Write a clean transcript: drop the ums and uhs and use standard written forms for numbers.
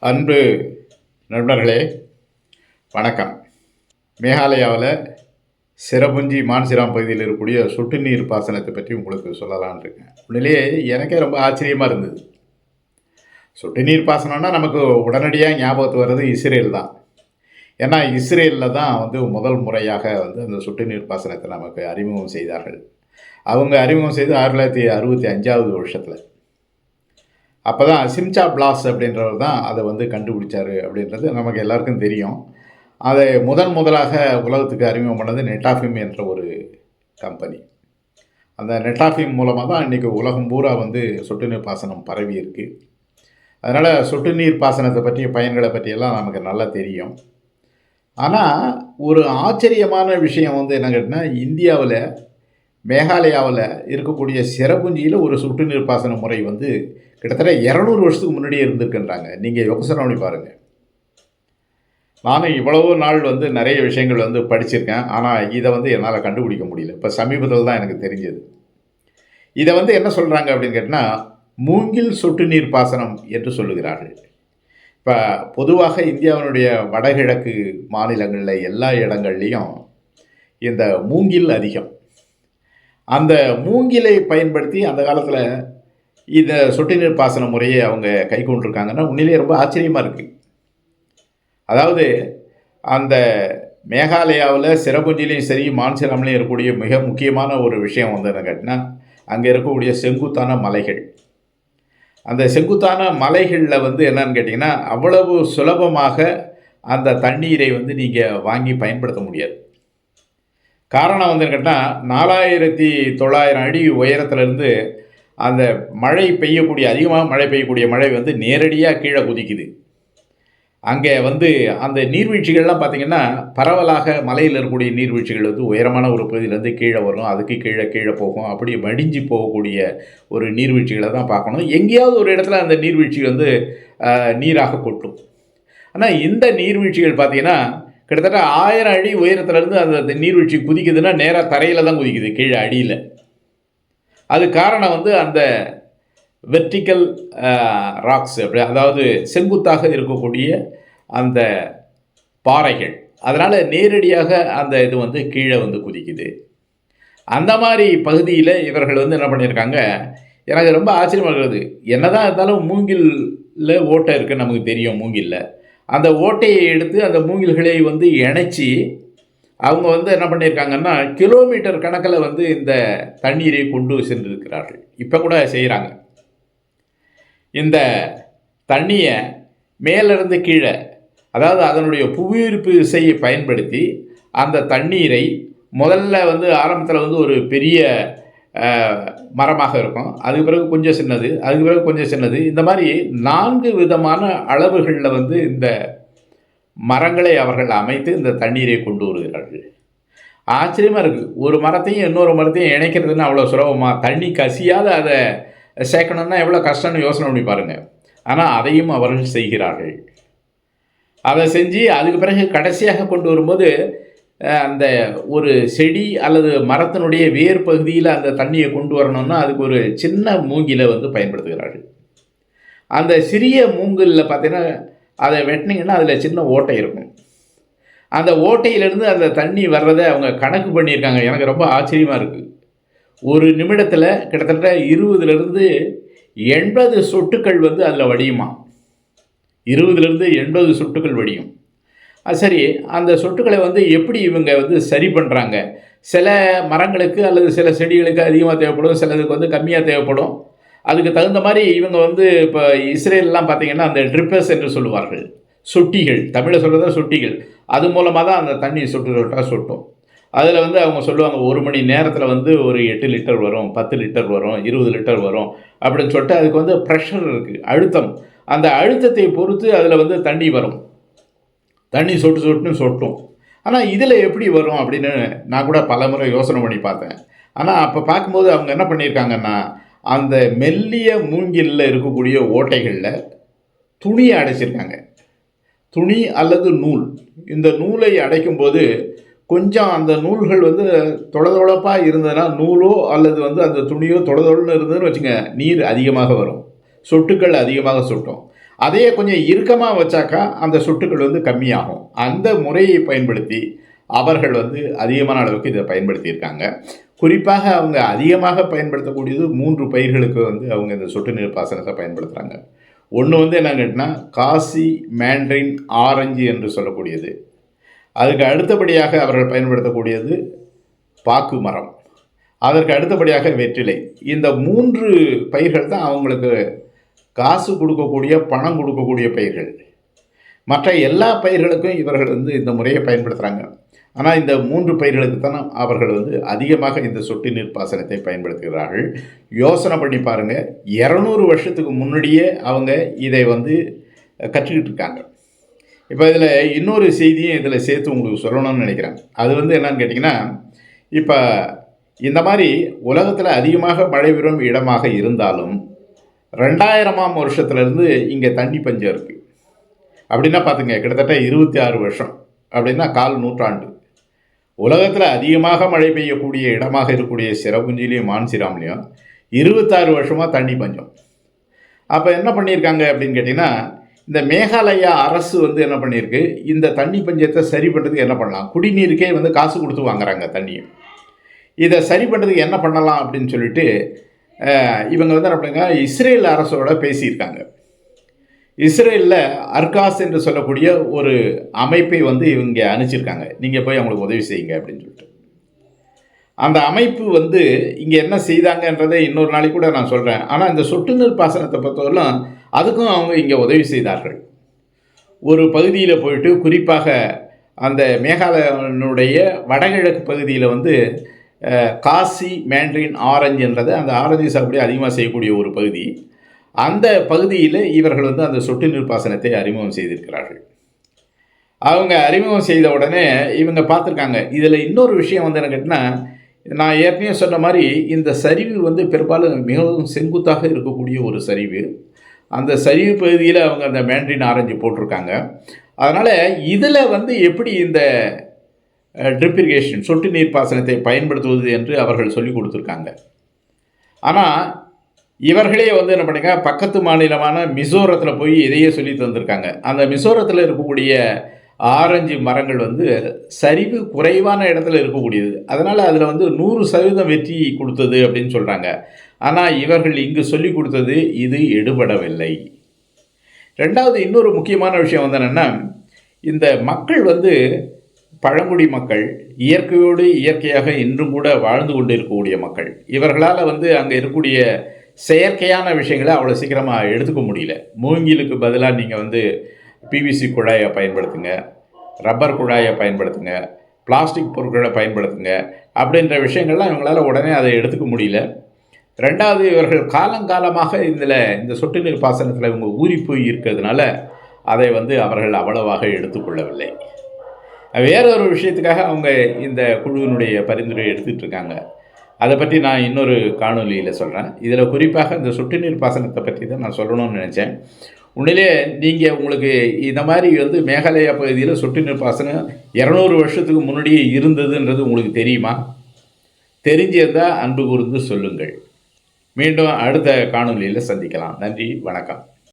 அன்பு நண்பர்களே, வணக்கம். மேகாலயாவில் சிரபுஞ்சி மான்சிராம் பகுதியில் இருக்கக்கூடிய சொட்டு நீர் பாசனத்தை பற்றி உங்களுக்கு சொல்லலான் இருக்கேன். உண்மையிலேயே எனக்கே ரொம்ப ஆச்சரியமாக இருந்தது. சொட்டு நீர் பாசனம்னா நமக்கு உடனடியாக ஞாபகத்து வர்றது இஸ்ரேல் தான். ஏன்னா இஸ்ரேலில் தான் முதல் முறையாக அந்த சொட்டு நீர் பாசனத்தை நமக்கு அறிமுகம் செய்தார்கள். அவங்க அறிமுகம் செய்து 1965 வருஷத்தில். அப்போ தான் சிம்சா பிளாஸ் அப்படின்றவர் தான் அதை கண்டுபிடிச்சார் அப்படின்றது நமக்கு எல்லாருக்கும் தெரியும். அதை முதலாக உலகத்துக்கு அறிமுகம் பண்ணது நெட்டாஃபிம் என்ற ஒரு கம்பெனி. அந்த நெட்டாஃபிம் மூலமாக தான் இன்றைக்கி உலகம் பூரா சொட்டு நீர் பாசனம் பரவி இருக்குது. அதனால் சொட்டு நீர் பாசனத்தை பற்றிய பயன்களை பற்றியெல்லாம் நமக்கு நல்லா தெரியும். ஆனால் ஒரு ஆச்சரியமான விஷயம் என்ன கேட்டிங்கன்னா, இந்தியாவில் மேகாலயாவில் இருக்கக்கூடிய சிரபுஞ்சியில் ஒரு சொட்டு நீர் பாசன முறை கிட்டத்தட்ட 200 வருஷத்துக்கு முன்னாடியே இருந்திருக்குன்றாங்க. நீங்கள் யோசனை பண்ணி பாருங்கள். நானும் இவ்வளவோ நாள் நிறைய விஷயங்கள் படிச்சிருக்கேன். ஆனால் இதை என்னால் கண்டுபிடிக்க முடியல. இப்போ சமீபத்தில் தான் எனக்கு தெரிஞ்சது. இதை என்ன சொல்கிறாங்க அப்படின்னு கேட்டால், மூங்கில் சொட்டு நீர் பாசனம் என்று சொல்லுகிறார்கள். இப்போ பொதுவாக இந்தியாவினுடைய வடகிழக்கு மாநிலங்களில் எல்லா இடங்கள்லேயும் இந்த மூங்கில் அதிகம். அந்த மூங்கிலை பயன்படுத்தி அந்த காலத்தில் இந்த சொட்டு நீர் பாசன முறையை அவங்க கை கொண்டிருக்காங்கன்னா உண்மையிலேயே ரொம்ப ஆச்சரியமாக இருக்குது. அதாவது அந்த மேகாலயாவில் சிரபுஞ்சிலையும் சரி மான்சிராம்லையும் இருக்கக்கூடிய மிக முக்கியமான ஒரு விஷயம் என்ன கேட்டினா, அங்கே இருக்கக்கூடிய செங்குத்தான மலைகள். அந்த செங்குத்தான மலைகளில் என்னன்னு கேட்டிங்கன்னா, அவ்வளவு சுலபமாக அந்த தண்ணீரை நீங்கள் வாங்கி பயன்படுத்த முடியாது. காரணம் கேட்டால் 4900 அடி உயரத்துலேருந்து அந்த மழை பெய்யக்கூடிய அதிகமாக மழை பெய்யக்கூடிய மழை நேரடியாக கீழே குதிக்குது. அங்கே அந்த நீர்வீழ்ச்சிகள்லாம் பார்த்திங்கன்னா பரவலாக மலையில் இருக்கக்கூடிய நீர்வீழ்ச்சிகள் உயரமான ஒரு பகுதியிலேருந்து கீழே வரும், அதுக்கு கீழே போகும். அப்படி வடிஞ்சு போகக்கூடிய ஒரு நீர்வீழ்ச்சிகளை தான் பார்க்கணும். எங்கேயாவது ஒரு இடத்துல அந்த நீர்வீழ்ச்சி நீராக கொட்டும். ஆனால் இந்த நீர்வீழ்ச்சிகள் பார்த்திங்கன்னா கிட்டத்தட்ட 1000 அடி உயரத்துலேருந்து அந்த நீர்வீழ்ச்சி குதிக்குதுன்னா நேராக தரையில் தான் குதிக்குது, கீழே அடியில். அது காரணம் அந்த வெர்டிக்கல் ராக்ஸ், அப்படி அதாவது செங்குத்தாக இருக்கக்கூடிய அந்த பாறைகள். அதனால் நேரடியாக அந்த இது கீழே குதிக்குது. அந்த மாதிரி பகுதியில் இவர்கள் என்ன பண்ணியிருக்காங்க, எனக்கு ரொம்ப ஆச்சரியமாக இருக்கிறது. என்னதான் இருந்தாலும் மூங்கிலில் ஓட்டை இருக்குது, நமக்கு தெரியும். மூங்கிலில் அந்த ஓட்டையை எடுத்து அந்த மூங்கில்களை இணைச்சி அவங்க என்ன பண்ணியிருக்காங்கன்னா, கிலோமீட்டர் கணக்கில் இந்த தண்ணீரை கொண்டு சென்றிருக்கிறார்கள். இப்போ கூட செய்கிறாங்க. இந்த தண்ணியை மேலிருந்து கீழே, அதாவது அதனுடைய புவியீர்ப்பு விசையை பயன்படுத்தி அந்த தண்ணீரை முதல்ல ஆரம்பத்தில் ஒரு பெரிய மரமாக இருக்கும், அதுக்கு பிறகு கொஞ்சம் சின்னது, அதுக்கு பிறகு கொஞ்சம் சின்னது, இந்த மாதிரி 4 விதமான அளவுகளில் இந்த மரங்களை அவர்கள் அமைத்து இந்த தண்ணீரை கொண்டு வருகிறார்கள். ஆச்சரியமாக இருக்குது. ஒரு மரத்தையும் இன்னொரு மரத்தையும் இணைக்கிறதுன்னு அவ்வளோ சுலபமாக, தண்ணி கசியாத அதை சேர்க்கணுன்னா எவ்வளோ கஷ்டம்னு யோசனை பண்ணி பாருங்கள். ஆனால் அதையும் அவர்கள் செய்கிறார்கள். அதை செஞ்சு அதுக்கு பிறகு கடைசியாக கொண்டு வரும்போது அந்த ஒரு செடி அல்லது மரத்தினுடைய வேர் பகுதியில் அந்த தண்ணியை கொண்டு வரணும்னா அதுக்கு ஒரு சின்ன மூங்கிலை பயன்படுத்துகிறார்கள். அந்த சிறிய மூங்கிலில் பார்த்தீங்கன்னா அதை வெட்டினீங்கன்னா அதில் சின்ன ஓட்டை இருக்கும். அந்த ஓட்டையிலேருந்து அந்த தண்ணி வர்றதை அவங்க கணக்கு பண்ணியிருக்காங்க. எனக்கு ரொம்ப ஆச்சரியமாக இருக்குது. ஒரு நிமிடத்தில் கிட்டத்தட்ட 20லேருந்து 80 சொட்டுக்கள் அதில் வடியுமா. 20லேருந்து 80 சொட்டுக்கள் வடியும். சரி, அந்த சொட்டுக்களை எப்படி இவங்க சரி பண்ணுறாங்க? சில மரங்களுக்கு அல்லது சில செடிகளுக்கு அதிகமாக தேவைப்படும், சிலதுக்கு கம்மியாக தேவைப்படும். அதுக்கு தகுந்த மாதிரி இவங்க இப்போ இஸ்ரேல்லாம் பார்த்திங்கன்னா அந்த ட்ரிப்பர்ஸ் என்று சொல்லுவார்கள், சொட்டிகள், தமிழில் சொல்கிறத சொட்டிகள். அது மூலமாக தான் அந்த தண்ணி சொட்டாக சொட்டும். அதில் அவங்க சொல்லுவாங்க, 1 மணி நேரத்தில் ஒரு 8 லிட்டர் வரும், 10 லிட்டர் வரும், 20 லிட்டர் வரும் அப்படின்னு சொல்லிட்டு அதுக்கு ப்ரெஷர் இருக்குது, அழுத்தம். அந்த அழுத்தத்தை பொறுத்து அதில் தண்ணி வரும், தண்ணி சொட்டுன்னு சொட்டும். ஆனால் இதில் எப்படி வரும் அப்படின்னு நான் கூட பல முறை யோசனை பண்ணி பார்த்தேன். ஆனால் அப்போ பார்க்கும்போது அவங்க என்ன பண்ணியிருக்காங்கன்னா, அந்த மெல்லிய மூங்கிலில் இருக்கக்கூடிய ஓட்டைகளில் துணியை அடைச்சிருக்காங்க. துணி அல்லது நூல். இந்த நூலை அடைக்கும்போது கொஞ்சம் அந்த நூல்கள் தொளதொளப்பாக இருந்ததுன்னா, நூலோ அல்லது அந்த துணியோ தொளதொளன்னு இருந்ததுன்னு வச்சுங்க, நீர் அதிகமாக வரும், சொட்டுக்கள் அதிகமாக சொட்டும். அதையே கொஞ்சம் இறுக்கமாக வச்சாக்கா அந்த சொட்டுகள் வந்து கம்மியாகும். அந்த முறையை பயன்படுத்தி அவர்கள் வந்து அதிகமான அளவுக்கு இதை பயன்படுத்தியிருக்காங்க. குறிப்பாக அவங்க அதிகமாக பயன்படுத்தக்கூடியது 3 பயிர்களுக்கு வந்து அவங்க இந்த சொட்டு நீர் பாசனத்தை பயன்படுத்துகிறாங்க. ஒன்று வந்து என்னன்னு கேட்டிங்கன்னா காசி மேண்ட்ரின் ஆரஞ்சு என்று சொல்லக்கூடியது. அதுக்கு அடுத்தபடியாக அவர்கள் பயன்படுத்தக்கூடியது பாக்கு மரம். அதற்கு அடுத்தபடியாக வெற்றிலை. இந்த 3 பயிர்கள் தான் அவங்களுக்கு காசு கொடுக்கக்கூடிய, பணம் கொடுக்கக்கூடிய பயிர்கள். மற்ற எல்லா பயிர்களுக்கும் இவர்கள் வந்து இந்த முறையை பயன்படுத்துகிறாங்க. ஆனால் இந்த 3 பயிர்களுக்கு தான் அவர்கள் வந்து அதிகமாக இந்த சொட்டு நீர் பாசனத்தை பயன்படுத்துகிறார்கள். யோசனை பண்ணி பாருங்கள், 200 வருஷத்துக்கு முன்னாடியே அவங்க இதை வந்து கற்றுக்கிட்டு இருக்காங்க. இப்போ இதில் இன்னொரு செய்தியும் இதில் சேர்த்து உங்களுக்கு சொல்லணும்னு நினைக்கிறேன். அது வந்து என்னன்னு கேட்டிங்கன்னா, இப்போ இந்த மாதிரி உலகத்தில் அதிகமாக மழை பெறும் இடமாக இருந்தாலும் 2000ஆம் வருஷத்துலேருந்து இங்கே தண்ணி பஞ்சம் இருக்குது. அப்படின்னா பார்த்துங்க, கிட்டத்தட்ட 26 வருஷம், அப்படின்னா 1/4 நூற்றாண்டு. உலகத்தில் அதிகமாக மழை பெய்யக்கூடிய இடமாக இருக்கக்கூடிய சிரபுஞ்சிலையும் மான்சிராம்லேயும் 26 வருஷமாக தண்ணி பஞ்சம். அப்போ என்ன பண்ணியிருக்காங்க அப்படின்னு கேட்டிங்கன்னா, இந்த மேகாலயா அரசு வந்து என்ன பண்ணியிருக்கு, இந்த தண்ணி பஞ்சத்தை சரி பண்ணுறதுக்கு என்ன பண்ணலாம், குடிநீருக்கே வந்து காசு கொடுத்து வாங்குறாங்க தண்ணியை. இதை சரி பண்ணுறதுக்கு என்ன பண்ணலாம் அப்படின்னு சொல்லிட்டு இவங்க வந்து என்ன பண்ணுங்க, இஸ்ரேல் அரசோட பேசியிருக்காங்க. இஸ்ரேலில் அர்காஸ் என்று சொல்லக்கூடிய ஒரு அமைப்பை வந்து இவங்க அனுப்பிச்சிருக்காங்க. நீங்கள் போய் அவங்களுக்கு உதவி செய்யுங்க அப்படின்னு சொல்லிட்டு. அந்த அமைப்பு வந்து இங்கே என்ன செய்தாங்கன்றதை இன்னொரு நாளைக்கு கூட நான் சொல்கிறேன். ஆனால் இந்த சொட்டு நீர் பாசனத்தை பொறுத்தவரையிலும் அதுக்கும் அவங்க இங்கே உதவி செய்தார்கள். ஒரு பகுதியில் போயிட்டு, குறிப்பாக அந்த மேகாலயனுடைய வடகிழக்கு பகுதியில் வந்து காசி மேண்ட்ரின் ஆரஞ்சு என்றது, அந்த ஆரஞ்சு சாகுபடி அதிகமாக செய்யக்கூடிய ஒரு பகுதி. அந்த பகுதியில் இவர்கள் வந்து அந்த சொட்டு நீர் பாசனத்தை அறிமுகம் செய்திருக்கிறார்கள். அவங்க அறிமுகம் செய்த உடனே இவங்க பார்த்துருக்காங்க. இதில் இன்னொரு விஷயம் வந்து என்ன கேட்டிங்கன்னா, நான் ஏற்கனவே சொன்ன மாதிரி இந்த சரிவு வந்து பெரும்பாலும் மிகவும் செங்குத்தாக இருக்கக்கூடிய ஒரு சரிவு. அந்த சரிவு பகுதியில் அவங்க அந்த மேண்ட்ரின் ஆரஞ்சு போட்டிருக்காங்க. அதனால் இதில் வந்து எப்படி இந்த ட்ரிப் இரிகேஷன் சொட்டு நீர் பாசனத்தை பயன்படுத்துவது என்று அவர்கள் சொல்லி கொடுத்துருக்காங்க. ஆனால் இவர்களே வந்து என்ன பண்ணுங்க, பக்கத்து மாநிலமான மிசோரத்தில் போய் இதையே சொல்லி தந்திருக்காங்க. அந்த மிசோரத்தில் இருக்கக்கூடிய ஆரஞ்சு மரங்கள் வந்து சரிவு குறைவான இடத்துல இருக்கக்கூடியது. அதனால் அதில் வந்து 100% வெற்றி கொடுத்தது அப்படின்னு சொல்கிறாங்க. ஆனால் இவர்கள் இங்கு சொல்லி கொடுத்தது இது எடுபடவில்லை. ரெண்டாவது இன்னொரு முக்கியமான விஷயம் வந்து என்னென்னா, இந்த மக்கள் வந்து பழங்குடி மக்கள், இயற்கையோடு இயற்கையாக இன்றும் கூட வாழ்ந்து கொண்டு இருக்கக்கூடிய மக்கள். இவர்களால் வந்து அங்கே இருக்கக்கூடிய செயற்கையான விஷயங்களை அவ்வளோ சீக்கிரமாக எடுத்துக்க முடியல. மூங்கிலுக்கு பதிலாக நீங்கள் வந்து பிவிசி குழாயை பயன்படுத்துங்க, ரப்பர் குழாயை பயன்படுத்துங்க, பிளாஸ்டிக் பொருட்களை பயன்படுத்துங்க அப்படின்ற விஷயங்கள்லாம் இவங்களால் உடனே அதை எடுத்துக்க முடியல. ரெண்டாவது, இவர்கள் காலங்காலமாக இந்த சொட்டு நீர் பாசனத்தில் இவங்க ஊறி போய் இருக்கிறதுனால அதை வந்து அவர்கள் அவ்வளவாக எடுத்துக்கொள்ளவில்லை. வேற ஒரு விஷயத்துக்காக அவங்க இந்த குழுவினுடைய பரிந்துரை எடுத்துகிட்டு இருக்காங்க. அதை பற்றி நான் இன்னொரு காணொலியில் சொல்கிறேன். இதில் குறிப்பாக இந்த சொட்டு நீர் பாசனத்தை பற்றி தான் நான் சொல்லணும்னு நினச்சேன். உண்மையிலே நீங்கள் உங்களுக்கு இந்த மாதிரி வந்து மேகாலயா பகுதியில் சொட்டு நீர் பாசனம் 200 வருஷத்துக்கு முன்னாடியே இருந்ததுன்றது உங்களுக்கு தெரியுமா? தெரிஞ்சிருந்தால் அன்பு கூர்ந்து சொல்லுங்கள். மீண்டும் அடுத்த காணொலியில் சந்திக்கலாம். நன்றி, வணக்கம்.